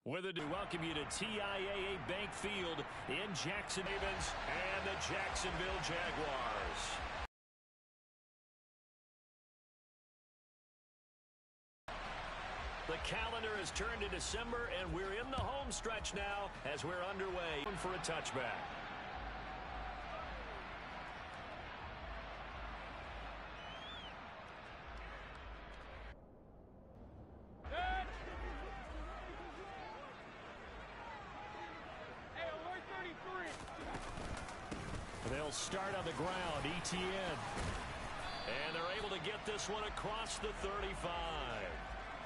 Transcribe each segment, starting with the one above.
With it to welcome you to TIAA Bank Field in Jackson, Ravens and the Jacksonville Jaguars. The calendar has turned to December, and we're in the home stretch now as we're underway for a touchback. They'll start on the ground, ETN. And they're able to get this one across the 35.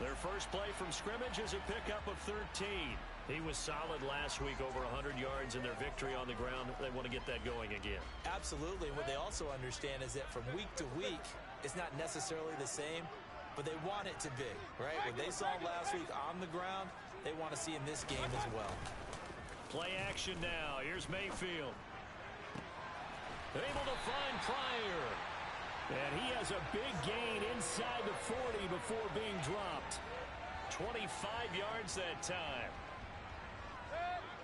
Their first play from scrimmage is a pickup of 13. He was solid last week, over 100 yards in their victory on the ground. They want to get that going again. Absolutely. What they also understand is that from week to week, it's not necessarily the same, but they want it to be, right? What they saw last week on the ground, they want to see in this game as well. Play action now. Here's Mayfield. Able to find Pryor. And he has a big gain inside the 40 before being dropped. 25 yards that time.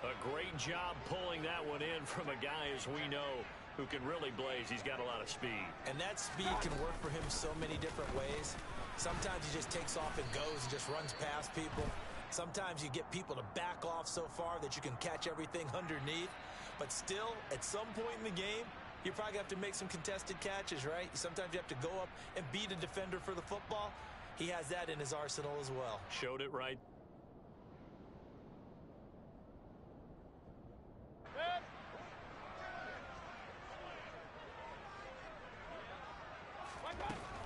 A great job pulling that one in from a guy, as we know, who can really blaze. He's got a lot of speed. And that speed can work for him so many different ways. Sometimes he just takes off and goes and just runs past people. Sometimes you get people to back off so far that you can catch everything underneath. But still, at some point in the game, you probably have to make some contested catches, right? Sometimes you have to go up and beat a defender for the football. He has that in his arsenal as well. Showed it right.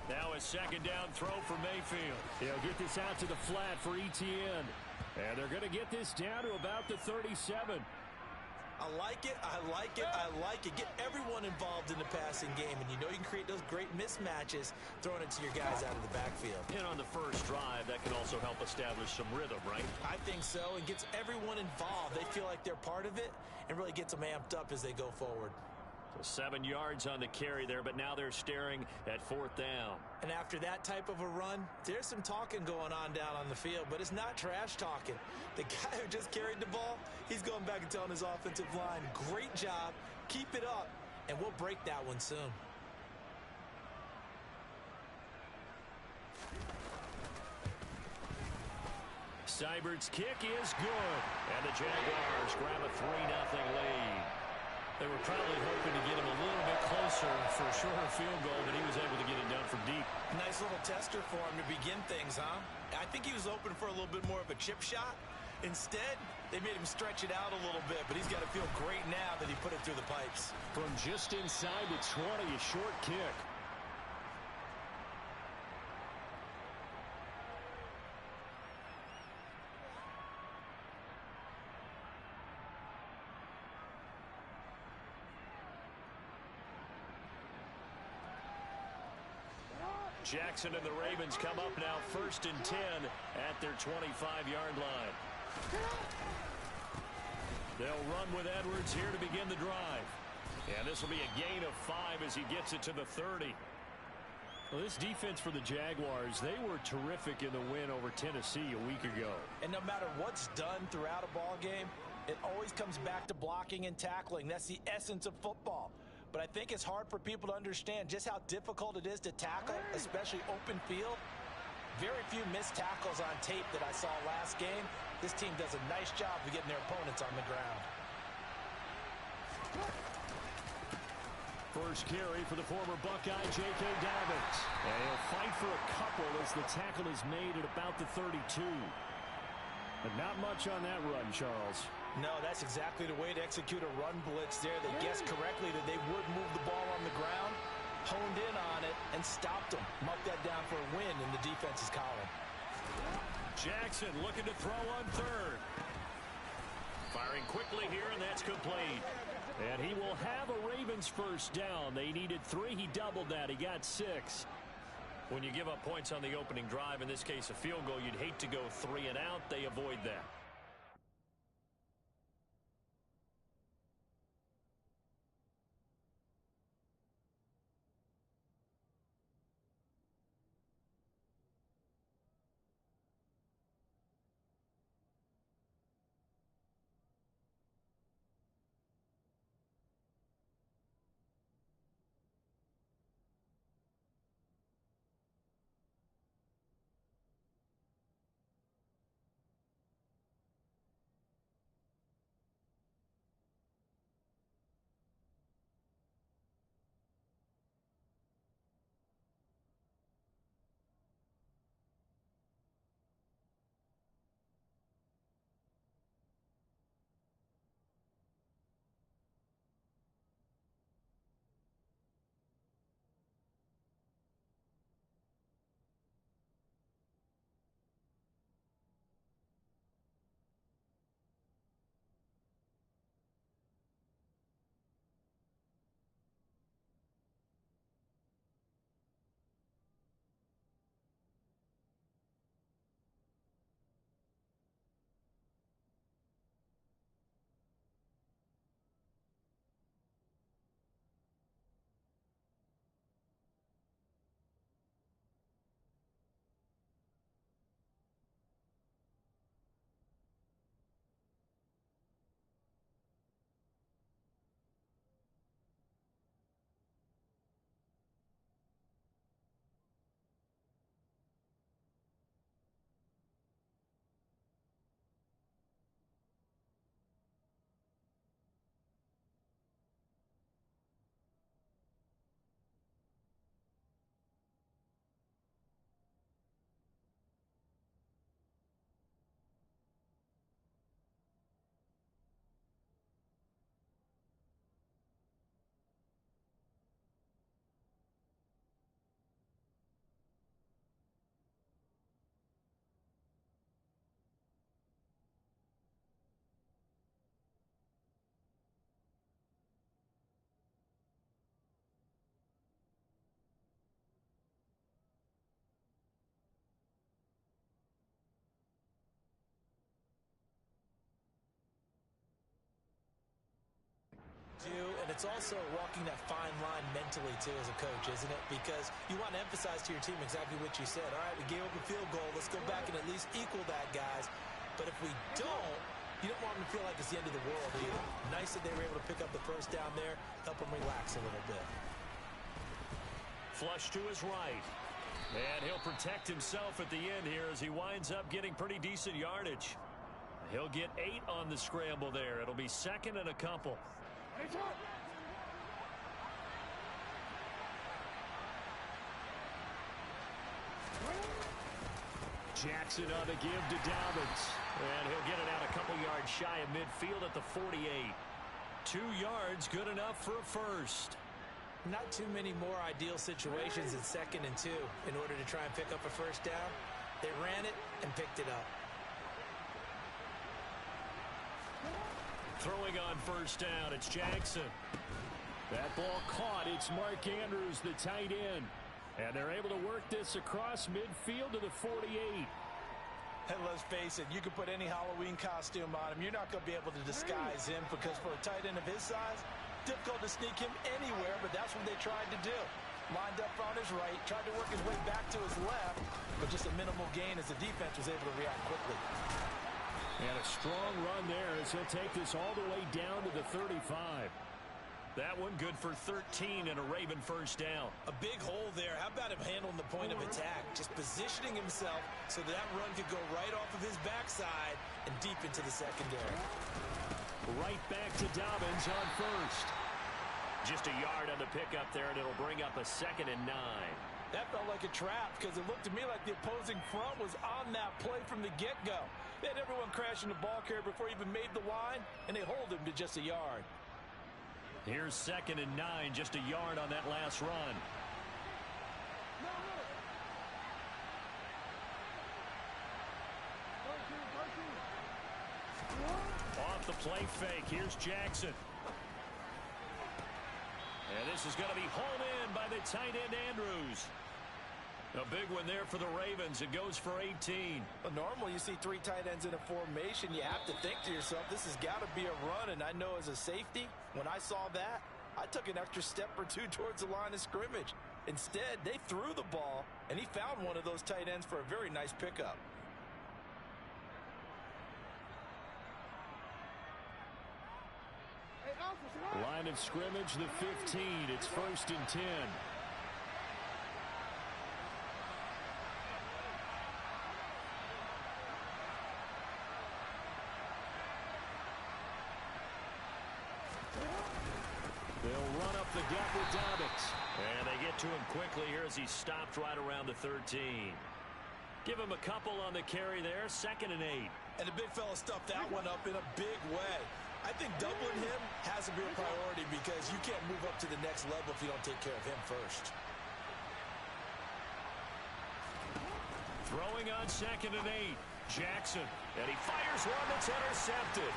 Now a second down throw for Mayfield. He'll get this out to the flat for ETN. And they're going to get this down to about the 37. I like it, I like it, I like it. Get everyone involved in the passing game, and you know you can create those great mismatches throwing it to your guys out of the backfield. And on the first drive, that can also help establish some rhythm, right? I think so, and gets everyone involved. They feel like they're part of it, and really gets them amped up as they go forward. So 7 yards on the carry there, but now they're staring at fourth down. And after that type of a run, there's some talking going on down on the field, but it's not trash talking. The guy who just carried the ball, he's going back and telling his offensive line, great job, keep it up, and we'll break that one soon. Seibert's kick is good, and the Jaguars grab a 3-0 lead. They were probably hoping to get him a little bit closer for a shorter field goal, but he was able to get it done from deep. Nice little tester for him to begin things, huh? I think he was open for a little bit more of a chip shot. Instead, they made him stretch it out a little bit, but he's got to feel great now that he put it through the pipes. From just inside the 20, a short kick. Jackson and the Ravens come up now 1st and 10 at their 25-yard line. They'll run with Edwards here to begin the drive. And this will be a gain of 5 as he gets it to the 30. Well, this defense for the Jaguars, they were terrific in the win over Tennessee a week ago. And no matter what's done throughout a ball game, it always comes back to blocking and tackling. That's the essence of football. But I think it's hard for people to understand just how difficult it is to tackle, especially open field. Very few missed tackles on tape that I saw last game. This team does a nice job of getting their opponents on the ground. First carry for the former Buckeye, J.K. Dobbins. And he'll fight for a couple as the tackle is made at about the 32. But not much on that run, Charles. No, that's exactly the way to execute a run blitz there. They guessed correctly that they would move the ball on the ground, honed in on it, and stopped them. Marked that down for a win in the defense's column. Jackson looking to throw on third. Firing quickly here, and that's complete. And he will have a Ravens first down. They needed 3. He doubled that. He got 6. When you give up points on the opening drive, in this case a field goal, you'd hate to go 3 and out. They avoid that. and it's also walking that fine line mentally, too, as a coach, isn't it? Because you want to emphasize to your team exactly what you said. All right, we gave up a field goal. Let's go back and at least equal that, guys. But if we don't, you don't want them to feel like it's the end of the world either. Nice that they were able to pick up the first down there, help them relax a little bit. Flush to his right. And he'll protect himself at the end here as he winds up getting pretty decent yardage. He'll get 8 on the scramble there. It'll be second and a couple. Jackson on the give to Dobbins. And he'll get it out a couple yards shy of midfield at the 48. 2 yards, good enough for a first. Not too many more ideal situations in 2nd and 2 in order to try and pick up a first down. They ran it and picked it up. Throwing on first down, it's Jackson. That ball caught. It's Mark Andrews, the tight end. And they're able to work this across midfield to the 48. And let's face it, you can put any Halloween costume on him. You're not going to be able to disguise him because for a tight end of his size, difficult to sneak him anywhere, but that's what they tried to do. Lined up on his right, tried to work his way back to his left, but just a minimal gain as the defense was able to react quickly. And a strong run there as he'll take this all the way down to the 35. That one good for 13 and a Raven first down. A big hole there. How about him handling the point of attack? Just positioning himself so that run could go right off of his backside and deep into the secondary. Right back to Dobbins on first. Just a yard on the pickup there, and it'll bring up a 2nd and 9. That felt like a trap because it looked to me like the opposing front was on that play from the get-go. They had everyone crashing the ball carrier before he even made the line, and they hold him to just a yard. Here's 2nd and 9, just a yard on that last run. Off the play fake, here's Jackson. And this is going to be hauled in by the tight end Andrews. A big one there for the Ravens. It goes for 18. Well, normally you see 3 tight ends in a formation. You have to think to yourself, this has got to be a run. And I know as a safety, when I saw that, I took an extra step or 2 towards the line of scrimmage. Instead, they threw the ball, and he found one of those tight ends for a very nice pickup. Line of scrimmage, the 15. It's 1st and 10. They'll run up the gut with Dobbins. And they get to him quickly here as he stopped right around the 13. Give him a couple on the carry there. 2nd and 8. And the big fella stuffed that one up in a big way. I think doubling him has to be a priority because you can't move up to the next level if you don't take care of him first. Throwing on 2nd and 8. Jackson. And he fires one that's intercepted.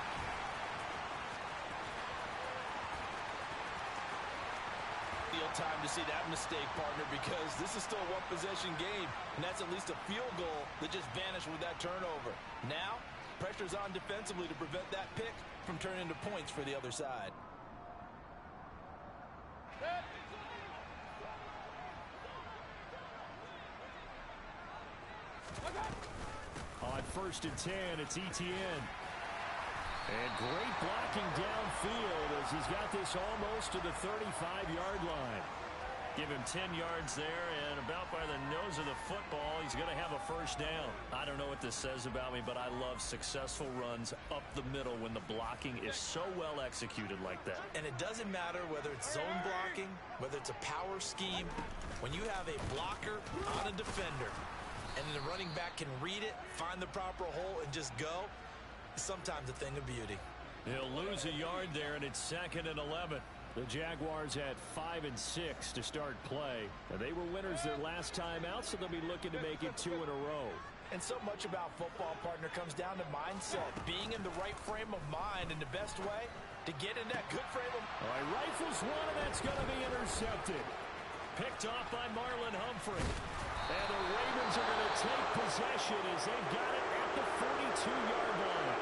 Time to see that mistake, partner, because this is still a one-possession game, and that's at least a field goal that just vanished with that turnover. Now, pressure's on defensively to prevent that pick from turning into points for the other side. On 1st and 10, it's Etienne. And great blocking downfield as he's got this almost to the 35-yard line. Give him 10 yards there, and about by the nose of the football, he's going to have a first down. I don't know what this says about me, but I love successful runs up the middle when the blocking is so well executed like that. And it doesn't matter whether it's zone blocking, whether it's a power scheme. When you have a blocker on a defender, and the running back can read it, find the proper hole, and just go, sometimes a thing of beauty. He'll lose a yard there, and it's 2nd and 11. The Jaguars had 5 and 6 to start play. And they were winners their last time out, so they'll be looking to make it 2 in a row. And so much about football, partner, comes down to mindset. Being in the right frame of mind, and the best way to get in that good frame of mind. All right, rifles one, and that's going to be intercepted. Picked off by Marlon Humphrey. And the Ravens are going to take possession as they've got it at the 42-yard line.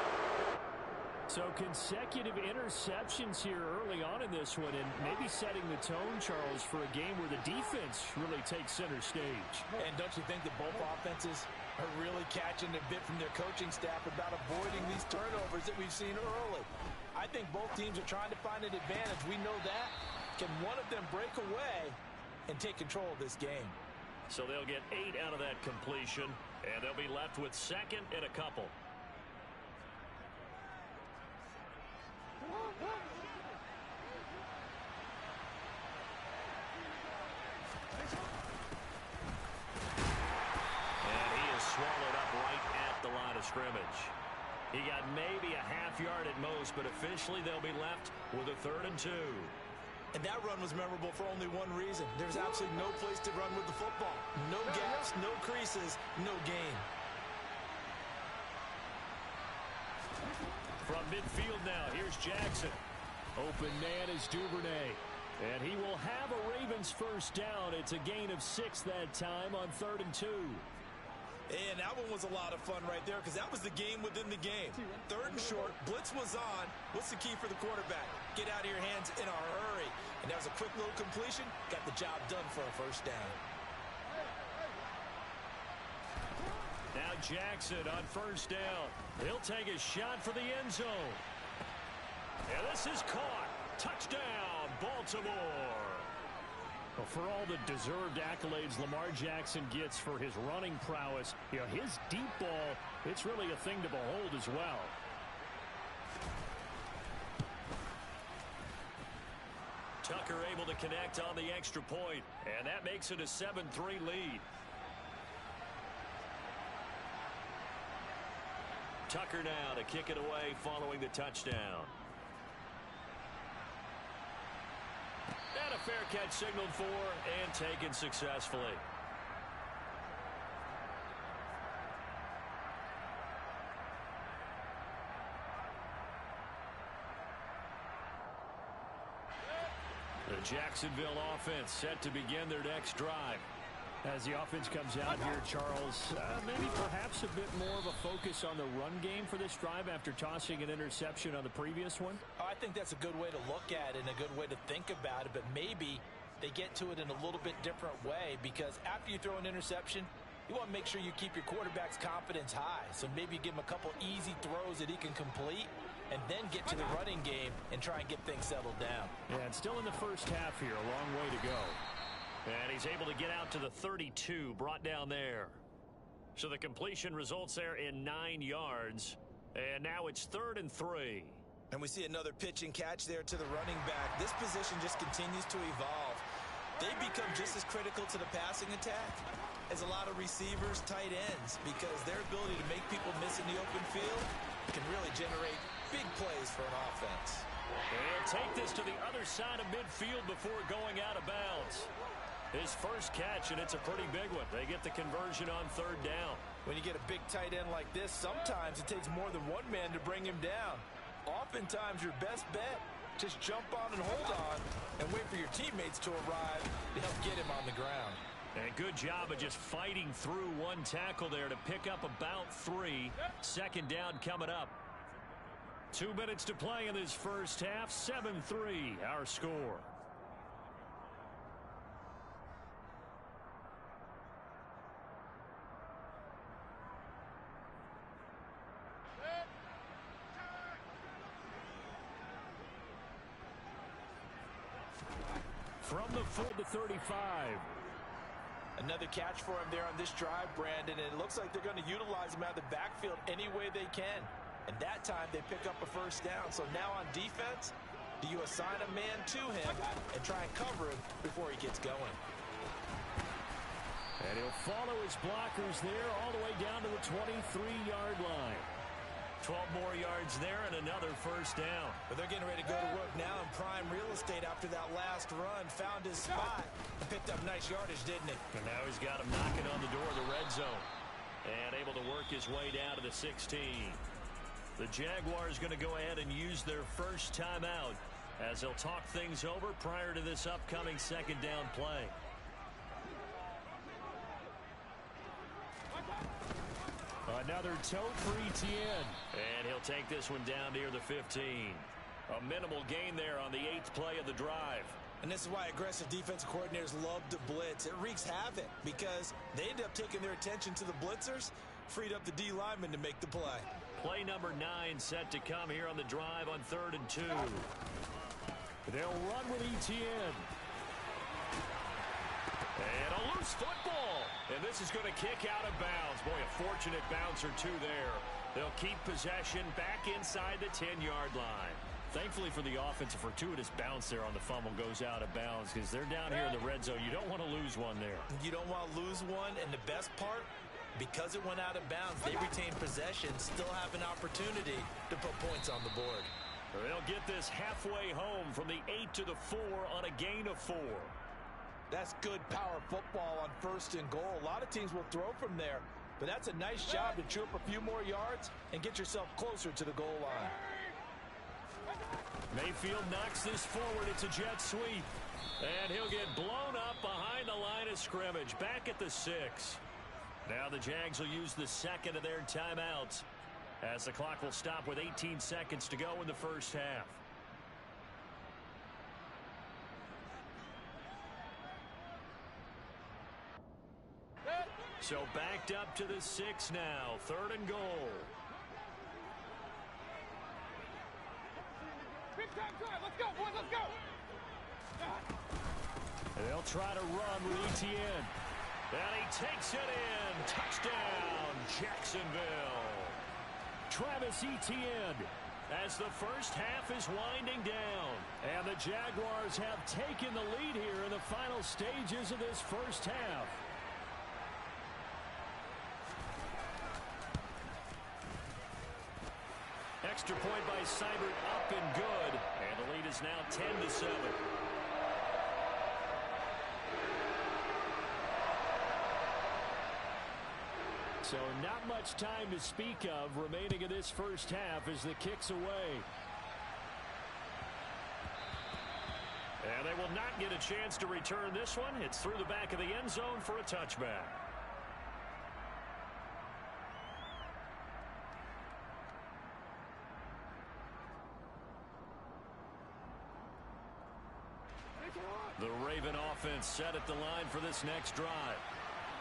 So consecutive interceptions here early on in this one, and maybe setting the tone, Charles, for a game where the defense really takes center stage. And don't you think that both offenses are really catching a bit from their coaching staff about avoiding these turnovers that we've seen early? I think both teams are trying to find an advantage. We know that. Can one of them break away and take control of this game? So they'll get 8 out of that completion, and they'll be left with second and a couple. Swallowed up right at the line of scrimmage. He got maybe a half yard at most, but officially they'll be left with a 3rd and 2. And that run was memorable for only one reason. There's absolutely no place to run with the football. No gaps, no creases, no gain. From midfield now, here's Jackson. Open man is Duvernay. And he will have a Ravens first down. It's a gain of 6 that time on 3rd and 2. And that one was a lot of fun right there because that was the game within the game. 3rd and short, blitz was on. What's the key for the quarterback? Get out of your hands in a hurry. And that was a quick little completion. Got the job done for a first down. Now Jackson on first down. He'll take a shot for the end zone. And this is caught. Touchdown, Baltimore. Well, for all the deserved accolades Lamar Jackson gets for his running prowess, his deep ball, it's really a thing to behold as well. Tucker able to connect on the extra point, and that makes it a 7-3 lead. Tucker now to kick it away following the touchdown. And a fair catch signaled for and taken successfully. The Jacksonville offense set to begin their next drive. As the offense comes out here, Charles, maybe perhaps a bit more of a focus on the run game for this drive after tossing an interception on the previous one? I think that's a good way to look at it and a good way to think about it, but maybe they get to it in a little bit different way because after you throw an interception, you want to make sure you keep your quarterback's confidence high. So maybe you give him a couple easy throws that he can complete and then get to the running game and try and get things settled down. Yeah, and still in the first half here, a long way to go. And he's able to get out to the 32, brought down there. So the completion results there in 9 yards. And now it's 3rd and 3. And we see another pitch and catch there to the running back. This position just continues to evolve. They become just as critical to the passing attack as a lot of receivers, tight ends, because their ability to make people miss in the open field can really generate big plays for an offense. They'll take this to the other side of midfield before going out of bounds. His first catch, and it's a pretty big one. They get the conversion on 3rd down. When you get a big tight end like this, sometimes it takes more than one man to bring him down. Oftentimes, your best bet, just jump on and hold on and wait for your teammates to arrive to help get him on the ground. And a good job of just fighting through one tackle there to pick up about 3. 2nd down coming up. 2 minutes to play in this first half. 7-3, our score. From the 4 to 35. Another catch for him there on this drive, Brandon, and it looks like they're going to utilize him out of the backfield any way they can. And that time they pick up a first down. So now on defense, do you assign a man to him and try and cover him before he gets going? And he'll follow his blockers there all the way down to the 23-yard line. 12 more yards there and another first down. But they're getting ready to go to work now in prime real estate after that last run. Found his spot and picked up nice yardage, didn't he? And now he's got him knocking on the door of the red zone. And able to work his way down to the 16. The Jaguars going to go ahead and use their first timeout as they'll talk things over prior to this upcoming 2nd down play. Another tote for Etienne. And he'll take this one down near the 15. A minimal gain there on the 8th play of the drive. And this is why aggressive defensive coordinators love to blitz. It wreaks havoc because they end up taking their attention to the blitzers, freed up the D lineman to make the play. Play number 9 set to come here on the drive on 3rd and 2. They'll run with Etienne. And a loose football. And this is going to kick out of bounds. Boy, a fortunate bounce or two there. They'll keep possession back inside the 10-yard line. Thankfully for the offense, a fortuitous bounce there on the fumble goes out of bounds because they're down here in the red zone. You don't want to lose one there. You don't want to lose one, and the best part, because it went out of bounds, they retain possession, still have an opportunity to put points on the board. They'll get this halfway home from the 8 to the 4 on a gain of 4. That's good power football on 1st and goal. A lot of teams will throw from there, but that's a nice job to chew up a few more yards and get yourself closer to the goal line. Mayfield knocks this forward. It's a jet sweep. And he'll get blown up behind the line of scrimmage. Back at the 6. Now the Jags will use the second of their timeouts as the clock will stop with 18 seconds to go in the first half. So backed up to the 6 now. 3rd and goal. Big time drive. Let's go, boys. Let's go. They'll try to run with Etienne. And he takes it in. Touchdown, Jacksonville. Travis Etienne as the first half is winding down. And the Jaguars have taken the lead here in the final stages of this first half. Extra point by Seibert up and good. And the lead is now 10-7. So not much time to speak of remaining in this first half as the kick's away. And they will not get a chance to return this one. It's through the back of the end zone for a touchback. The Raven offense set at the line for this next drive.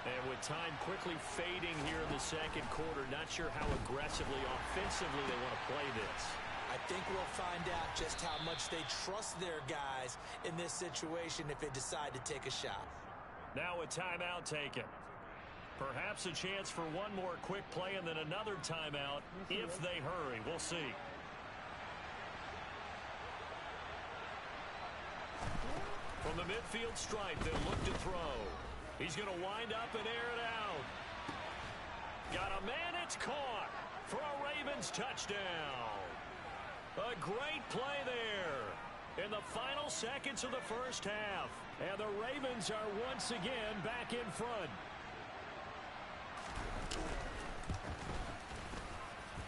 And with time quickly fading here in the second quarter, not sure how aggressively, offensively they want to play this. I think we'll find out just how much they trust their guys in this situation if they decide to take a shot. Now a timeout taken. Perhaps a chance for one more quick play and then another timeout if they hurry. We'll see. From the midfield stripe, they'll look to throw. He's going to wind up and air it out. Got a man, it's caught for a Ravens touchdown. A great play there in the final seconds of the first half. And the Ravens are once again back in front.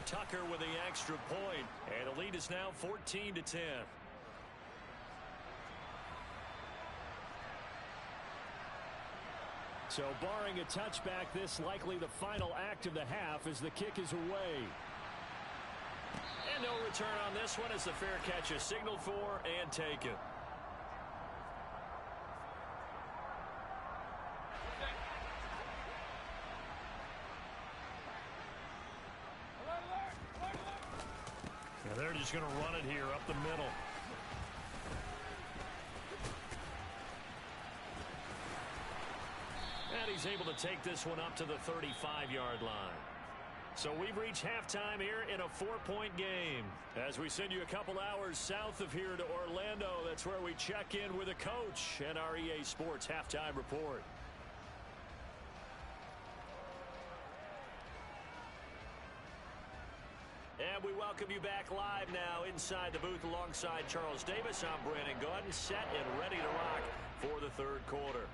Tucker with the extra point, and the lead is now 14-10. So barring a touchback, this likely the final act of the half as the kick is away. And no return on this one as the fair catch is signaled for and taken. And they're just going to run it here up the middle. And he's able to take this one up to the 35-yard line. So we've reached halftime here in a 4-point game. As we send you a couple hours south of here to Orlando, that's where we check in with a coach and our EA Sports halftime report. And we welcome you back live now inside the booth alongside Charles Davis. I'm Brandon Gaudin, set and ready to rock for the third quarter.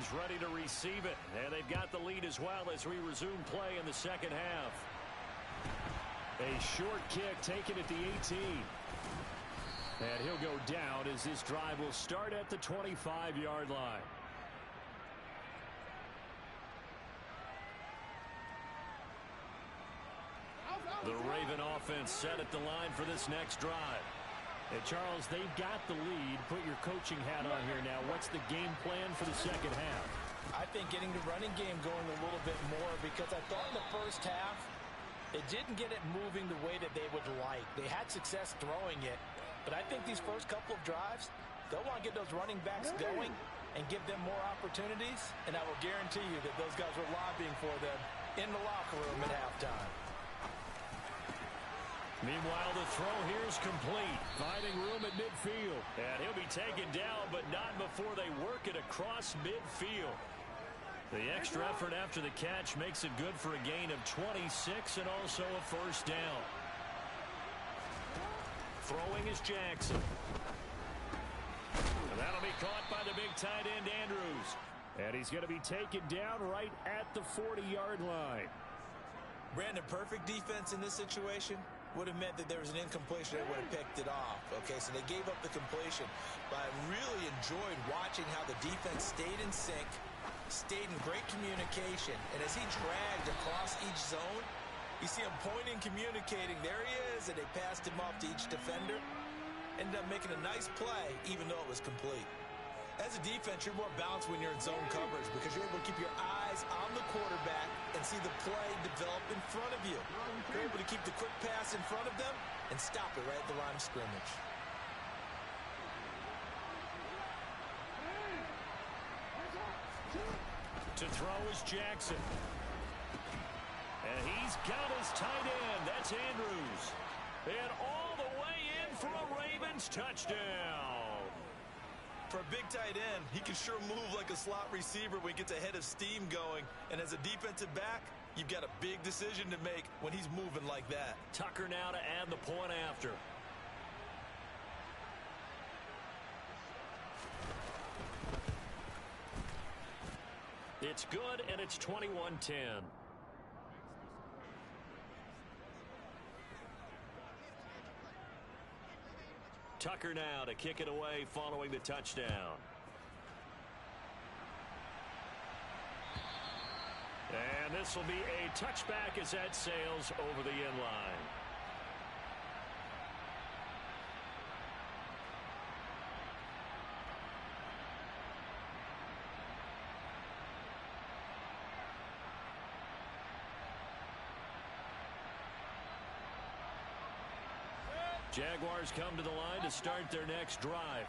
He's ready to receive it. And they've got the lead as well as we resume play in the second half. A short kick taken at the 18. And he'll go down as this drive will start at the 25-yard line. The Raven offense set at the line for this next drive. And Charles, they've got the lead. Put your coaching hat on here now. What's the game plan for the second half? I think getting the running game going a little bit more, because I thought in the first half it didn't get it moving the way that they would like. They had success throwing it, but I think these first couple of drives, they'll want to get those running backs going and give them more opportunities, and I will guarantee you that those guys were lobbying for them in the locker room at halftime. Meanwhile, the throw here is complete. Finding room at midfield. And he'll be taken down, but not before they work it across midfield. The extra effort after the catch makes it good for a gain of 26 and also a first down. Throwing is Jackson. And that'll be caught by the big tight end, Andrews. And he's going to be taken down right at the 40-yard line. Brandon, perfect defense in this situation would have meant that there was an incompletion. They would have picked it off. Okay, so they gave up the completion. But I really enjoyed watching how the defense stayed in sync, stayed in great communication. And as he dragged across each zone, you see him pointing, communicating. There he is, and they passed him off to each defender. Ended up making a nice play, even though it was complete. As a defense, you're more balanced when you're in zone coverage because you're able to keep your eyes on the quarterback and see the play develop in front of you. You're able to keep the quick pass in front of them and stop it right at the line of scrimmage. To throw is Jackson. And he's got his tight end. That's Andrews. And all the way in for a Ravens touchdown. For a big tight end, he can sure move like a slot receiver when he gets a head of steam going. And as a defensive back, you've got a big decision to make when he's moving like that. Tucker now to add the point after. It's good, and it's 21-10. Tucker now to kick it away following the touchdown. And this will be a touchback as that sails over the end line. Jaguars come to the line to start their next drive.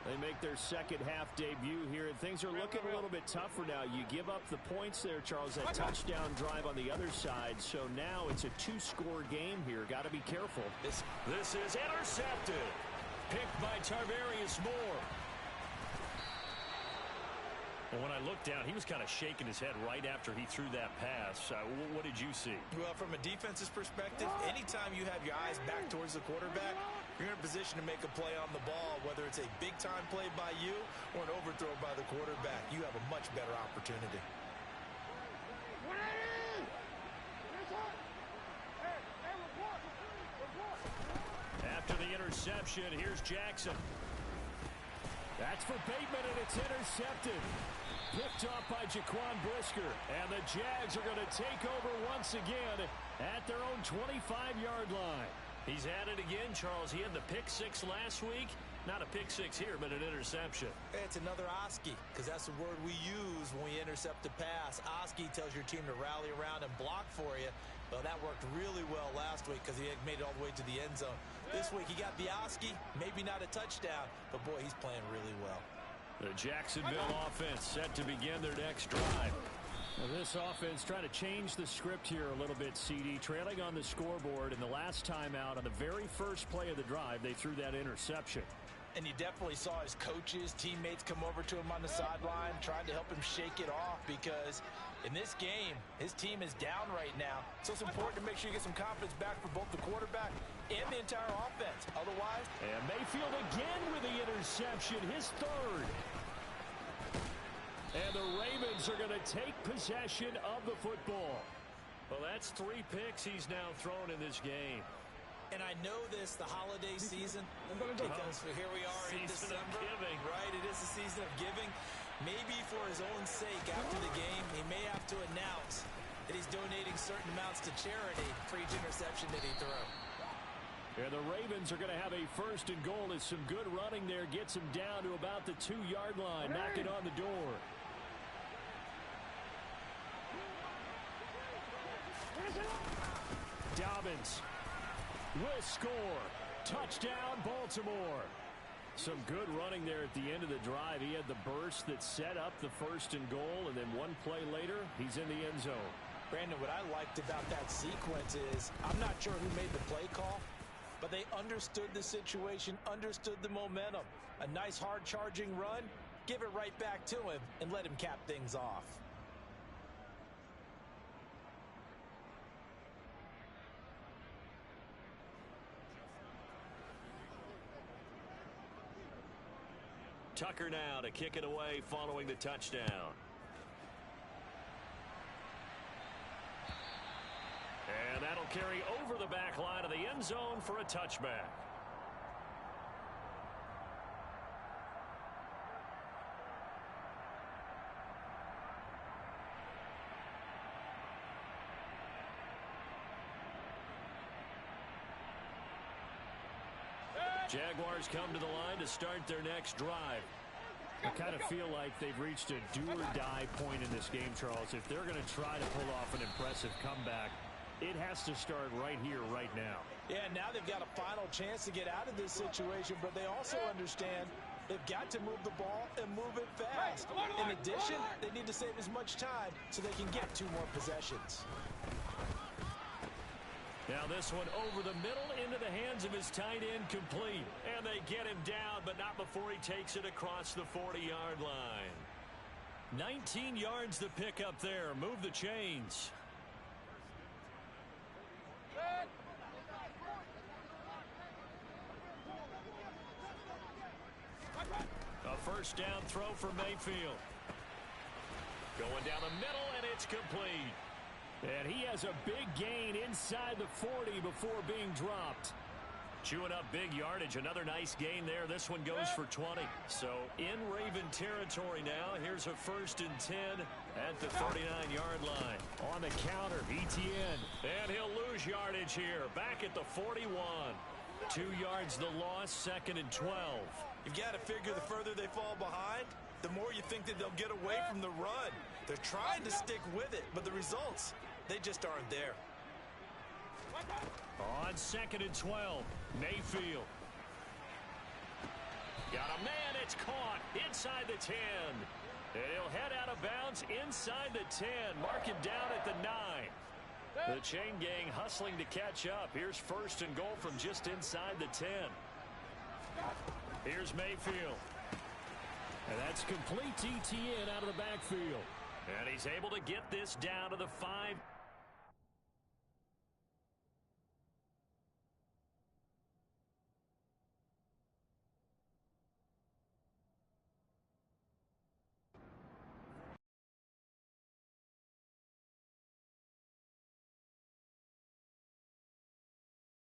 They make their second half debut here, and things are looking a little bit tougher now. You give up the points there, Charles, that touchdown drive on the other side. So now it's a two-score game here. Got to be careful. This is intercepted. Picked by Tarvarius Moore. Well, when I looked down, he was kind of shaking his head right after he threw that pass. What did you see? Well, from a defense's perspective, anytime you have your eyes back towards the quarterback, you're in a position to make a play on the ball, whether it's a big-time play by you or an overthrow by the quarterback. You have a much better opportunity. After the interception, here's Jackson. That's for Bateman, and it's intercepted. Picked off by Jaquan Brisker. And the Jags are going to take over once again at their own 25-yard line. He's at it again, Charles. He had the pick six last week. Not a pick six here, but an interception. It's another Oski, because that's the word we use when we intercept a pass. Oski tells your team to rally around and block for you. Well, that worked really well last week because he had made it all the way to the end zone. This week he got the Oski, maybe not a touchdown, but boy, he's playing really well. The Jacksonville offense set to begin their next drive. Well, this offense trying to change the script here a little bit, CD. Trailing on the scoreboard, and the last time out on the very first play of the drive, they threw that interception. And you definitely saw his coaches, teammates come over to him on the sideline, trying to help him shake it off, because in this game, his team is down right now. So it's important to make sure you get some confidence back for both the quarterback and the entire offense. Otherwise... And Mayfield again with the interception, his third. And the Ravens are going to take possession of the football. Well, that's 3 picks he's now thrown in this game. And I know this, the holiday season, because here we are in December. Right, it is a season of giving. Maybe for his own sake after the game, he may have to announce that he's donating certain amounts to charity for each interception that he threw. And the Ravens are going to have a 1st and goal as some good running there gets him down to about the 2-yard line, knocking on the door. Dobbins will score. Touchdown, Baltimore. Some good running there at the end of the drive. He had the burst that set up the 1st and goal, and then one play later, he's in the end zone. Brandon, what I liked about that sequence is, I'm not sure who made the play call, but they understood the situation, understood the momentum. A nice hard charging run, give it right back to him, and let him cap things off. Tucker now to kick it away following the touchdown. And that'll carry over the back line of the end zone for a touchback. Jaguars come to the line to start their next drive. I kind of feel like they've reached a do-or-die point in this game, Charles. If they're going to try to pull off an impressive comeback, it has to start right here, right now. Yeah, now they've got a final chance to get out of this situation, but they also understand they've got to move the ball and move it fast. In addition, they need to save as much time so they can get 2 more possessions. Now this one over the middle into the hands of his tight end, complete. And they get him down, but not before he takes it across the 40-yard line. 19 yards to pick up there. Move the chains. A 1st down throw for Mayfield. Going down the middle, and it's complete. And he has a big gain inside the 40 before being dropped. Chewing up big yardage. Another nice gain there. This one goes for 20. So in Raven territory now. Here's a 1st and 10 at the 39-yard line. On the counter, Etienne. And he'll lose yardage here. Back at the 41. 2 yards the loss, 2nd and 12. You've got to figure the further they fall behind, the more you think that they'll get away from the run. They're trying to stick with it, but the results, they just aren't there. On 2nd and 12, Mayfield. Got a man, it's caught inside the 10. And he'll head out of bounds inside the 10. Mark him down at the 9. The chain gang hustling to catch up. Here's 1st and goal from just inside the 10. Here's Mayfield. And that's complete to Etienne out of the backfield. And he's able to get this down to the 5.